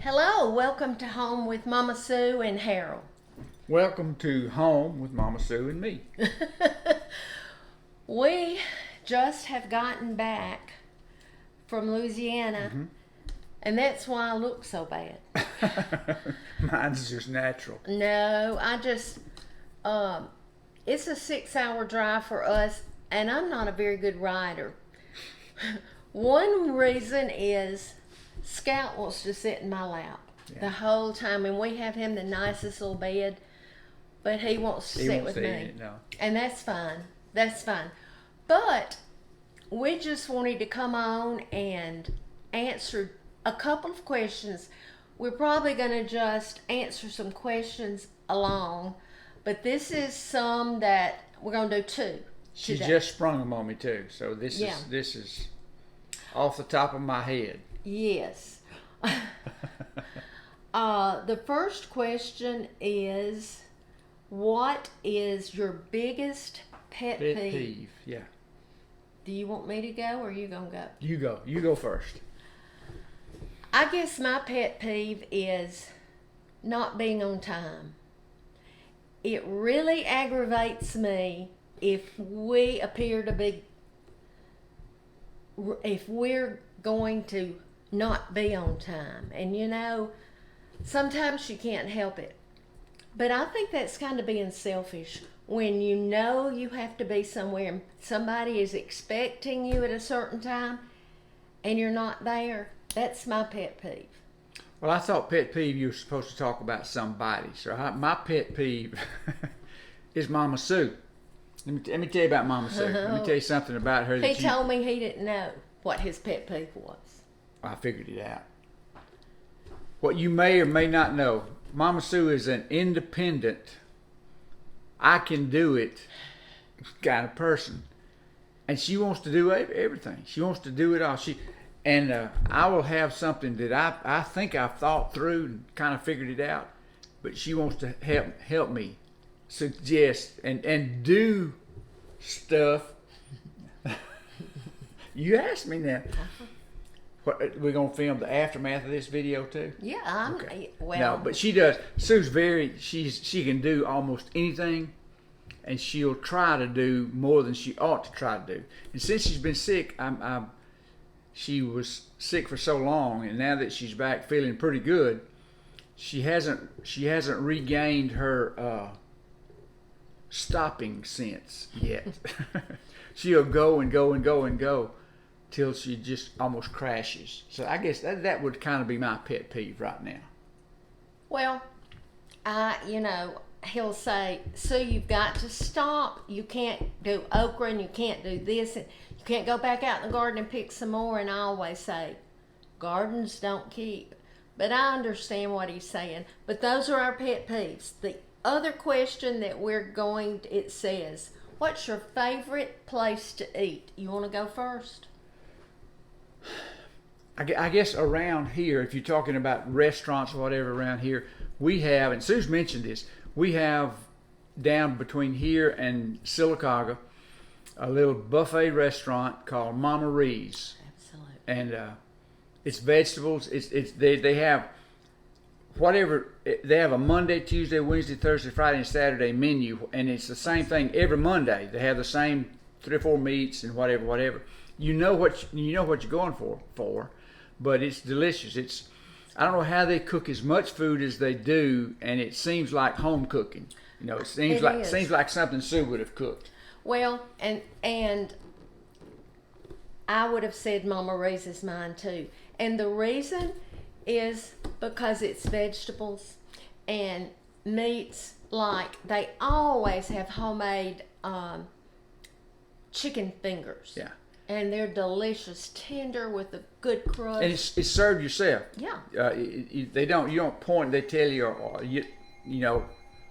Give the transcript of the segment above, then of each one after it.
Hello, welcome to Home with Mama Sue and Harold. Welcome to Home with Mama Sue and me. We just have gotten back from Louisiana, and that's why I look so bad. Mine's just natural. No, it's a 6-hour drive for us, and I'm not a very good rider. One reason is Scout wants to sit in my lap the whole time, and we have him the nicest little bed, but he wants to sit with me. No. And that's fine. That's fine. But we just wanted to come on and answer a couple of questions. We're probably going to just answer some questions along, but this is some that we're going to do two. She today. just sprung them on me too, so this is off the top of my head. Yes. The first question is, what is your biggest pet peeve? Yeah. Do you want me to go or are you going to go? You go. You go first. I guess my pet peeve is not being on time. It really aggravates me if we appear to be, if we're going to not be on time. And you know, sometimes you can't help it. But I think that's kind of being selfish. When you know you have to be somewhere and somebody is expecting you at a certain time and you're not there, that's my pet peeve. Well, I thought pet peeve you were supposed to talk about somebody. So my pet peeve is Mama Sue. Let me tell you about Mama Sue. Let me tell you something about her. He told me he didn't know what his pet peeve was. I figured it out. What you may or may not know, Mama Sue is an independent, I can do it kind of person. And she wants to do everything. She wants to do it all. I will have something that I think I've thought through and kind of figured it out, but she wants to help me suggest and do stuff. You asked me now. What, we're gonna film the aftermath of this video too? Yeah, Okay. Well. No, but she does. Sue's she can do almost anything, and she'll try to do more than she ought to try to do. And since she's been sick, she was sick for so long, and now that she's back feeling pretty good, she hasn't regained her stopping sense yet. She'll go and go and go and go till she just almost crashes. So I guess that would kind of be my pet peeve right now. Well, he'll say, Sue, you've got to stop. You can't do okra and you can't do this. And you can't go back out in the garden and pick some more. And I always say, gardens don't keep. But I understand what he's saying. But those are our pet peeves. The other question that it says, what's your favorite place to eat? You want to go first? I guess around here, if you're talking about restaurants or whatever around here, we have, and Sue's mentioned this, we have down between here and Sylacauga a little buffet restaurant called Mama Ree's. Absolutely. And it's vegetables. They have whatever, they have a Monday, Tuesday, Wednesday, Thursday, Friday, and Saturday menu, and it's the same thing every Monday. They have the same 3 or 4 meats and whatever. You know what you're going for, but it's delicious. I don't know how they cook as much food as they do, and it seems like home cooking. You know, it seems like something Sue would have cooked. Well, and I would have said Mama Ree's is mine too. And the reason is because it's vegetables and meats. Like they always have homemade chicken fingers. Yeah. And they're delicious, tender with a good crust. And it's served yourself. Yeah. You don't point. They tell you, you know,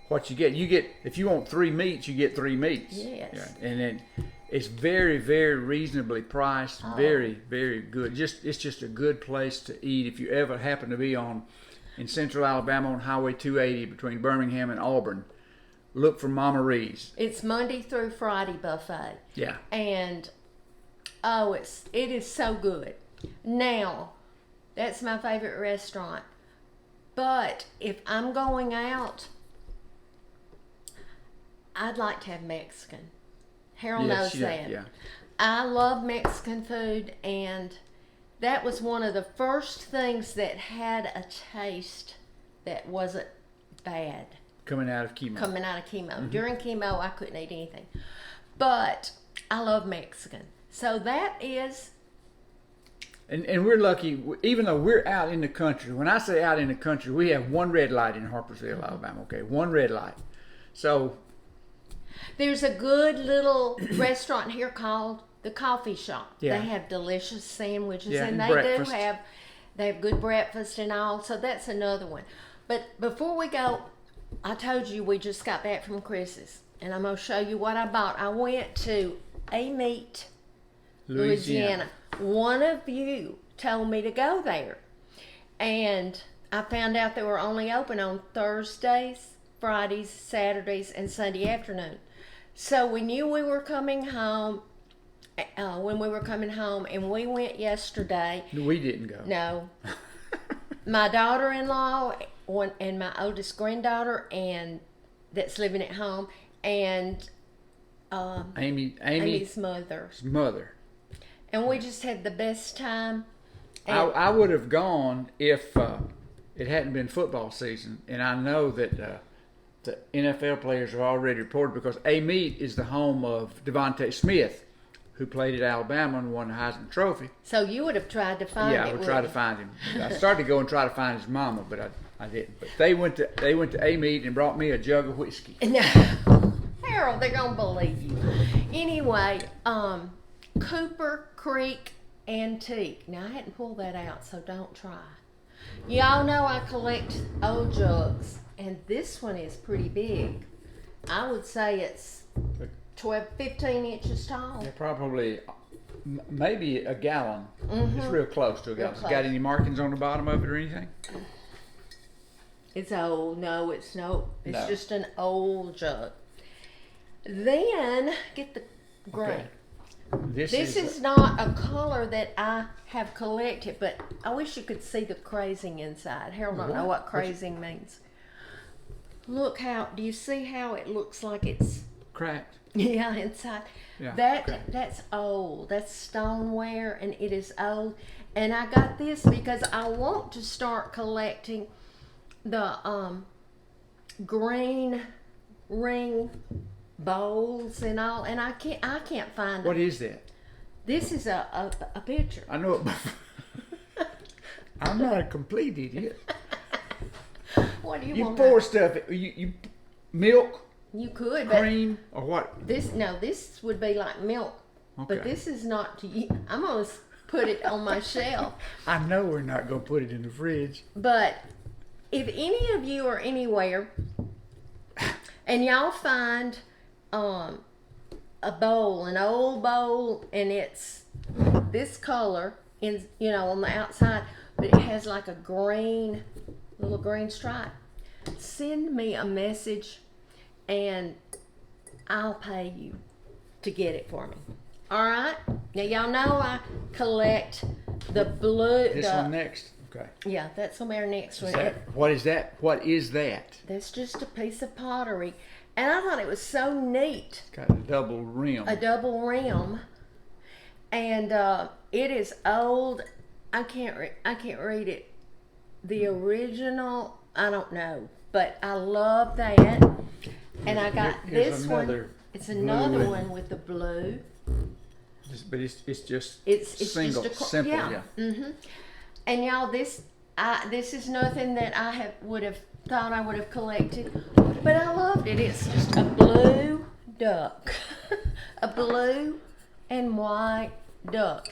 what you get. You get, if you want 3 meats, you get 3 meats. Yes. Yeah. And then it's very, very reasonably priced. Oh. Very, very good. It's just a good place to eat if you ever happen to be in Central Alabama on Highway 280 between Birmingham and Auburn. Look for Mama Ree's. It's Monday through Friday buffet. Yeah. And it is so good. Now, that's my favorite restaurant. But if I'm going out, I'd like to have Mexican. Harold knows that. Yeah. I love Mexican food, and that was one of the first things that had a taste that wasn't bad Coming out of chemo. coming out of chemo. During chemo, I couldn't eat anything. But I love Mexican. So that is, And we're lucky, even though we're out in the country. When I say out in the country, we have one red light in Harpersville, Alabama. Okay, one red light. So there's a good little restaurant here called The Coffee Shop. Yeah. They have delicious sandwiches, Yeah, and and they breakfast. they have good breakfast and all. So that's another one. But before we go, I told you we just got back from Chris's, and I'm gonna show you what I bought. I went to A Meat, Louisiana. One of you told me to go there, and I found out they were only open on Thursdays, Fridays, Saturdays, and Sunday afternoon. So we knew we were coming home when we were coming home, and we went yesterday. We didn't go. No, my daughter-in-law and my oldest granddaughter, and that's living at home, and Amy's Amy's mother, mother. and we just had the best time. And I would have gone if it hadn't been football season, and I know that the NFL players have already reported because A Meat is the home of Devontae Smith, who played at Alabama and won the Heisman Trophy. so you would have tried to find Yeah, it. I would wouldn't try to you? find him. I started to go and try to find his mama, but I didn't. But they went to A Meat and brought me a jug of whiskey. No, Harold, they're gonna believe you. Anyway, Cooper Creek Antique. Now I hadn't pulled that out, so don't try. Y'all know I collect old jugs, and this one is pretty big. I would say it's 12, 15 inches tall. They're probably maybe a gallon. It's real close to a Real gallon. close. Got any markings on the bottom of it or anything? It's old. No, it's no. It's No. just an old jug. Then get the green. Okay. This Is not a color that I have collected, but I wish you could see the crazing inside. Harold don't know what crazing means. Look how, do you see how it looks like it's, cracked. yeah, inside? Yeah, okay. That's old. That's stoneware, and it is old. And I got this because I want to start collecting the green ring bowls and all, and I can't find What them. is that? This is a picture. I know it. I'm not a complete idiot. What do you You want? pour stuff. You milk, You could, but cream, or what? this would be like milk, but Okay. this is not to you. I'm gonna put it on my shelf. I know we're not gonna put it in the fridge. But if any of you are anywhere and y'all find a bowl, an old bowl, and it's this color in on the outside, but it has like a little green stripe, send me a message and I'll pay you to get it for me. All right. Now y'all know I collect the blue. This one next. Okay. Yeah, that's on our next one. What is that? What is that? That's just a piece of pottery, and I thought it was so neat. Got a double rim. A double rim, and it is old. I can't read it. The original, I don't know, but I love that. And I got Here's this one. another It's another blue. one with the blue. But it's just It's single, just simple. Yeah. Mm-hmm. And y'all, this is nothing that I would have thought I would have collected, but I loved it. It's just a blue duck, a blue and white duck,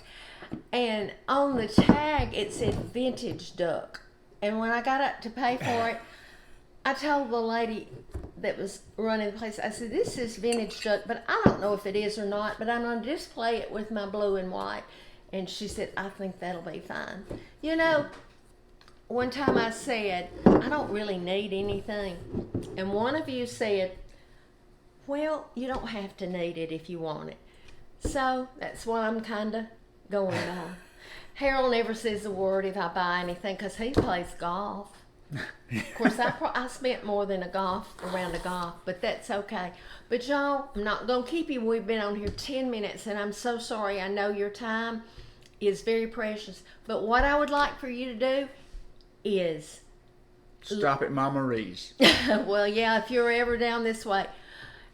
and on the tag it said vintage duck. And when I got up to pay for it, I told the lady that was running the place, I said, this is vintage duck, but I don't know if it is or not, but I'm going to display it with my blue and white. And she said, I think that'll be fine. One time I said, I don't really need anything. And one of you said, well, you don't have to need it if you want it. So that's what I'm kind of going by. Harold never says a word if I buy anything because he plays golf. Of course, I spent more than a round of golf, but that's okay. But y'all, I'm not gonna keep you. We've been on here 10 minutes, and I'm so sorry. I know your time is very precious. But what I would like for you to do is, Stop at Mama Ree's. well, yeah, if you're ever down this way,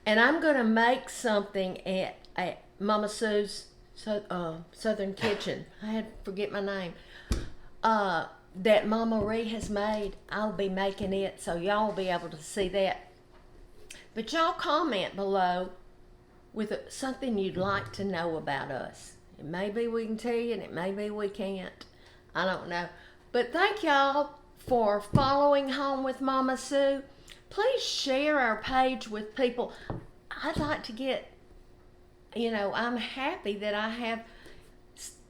and I'm gonna make something at Mama Sue's Southern Kitchen. I had to forget my name. That Mama Ree has made. I'll be making it, so y'all will be able to see that. But y'all comment below with something you'd like to know about us. It may be we can tell you, and it may be we can't. I don't know. But thank y'all for following Home with Mama Sue. Please share our page with people. I'd like to get, I'm happy that I have,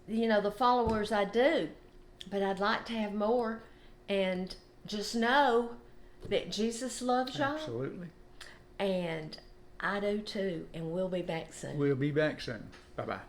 the followers I do. But I'd like to have more, and just know that Jesus loves y'all. Absolutely. And I do too, and we'll be back soon. We'll be back soon. Bye-bye.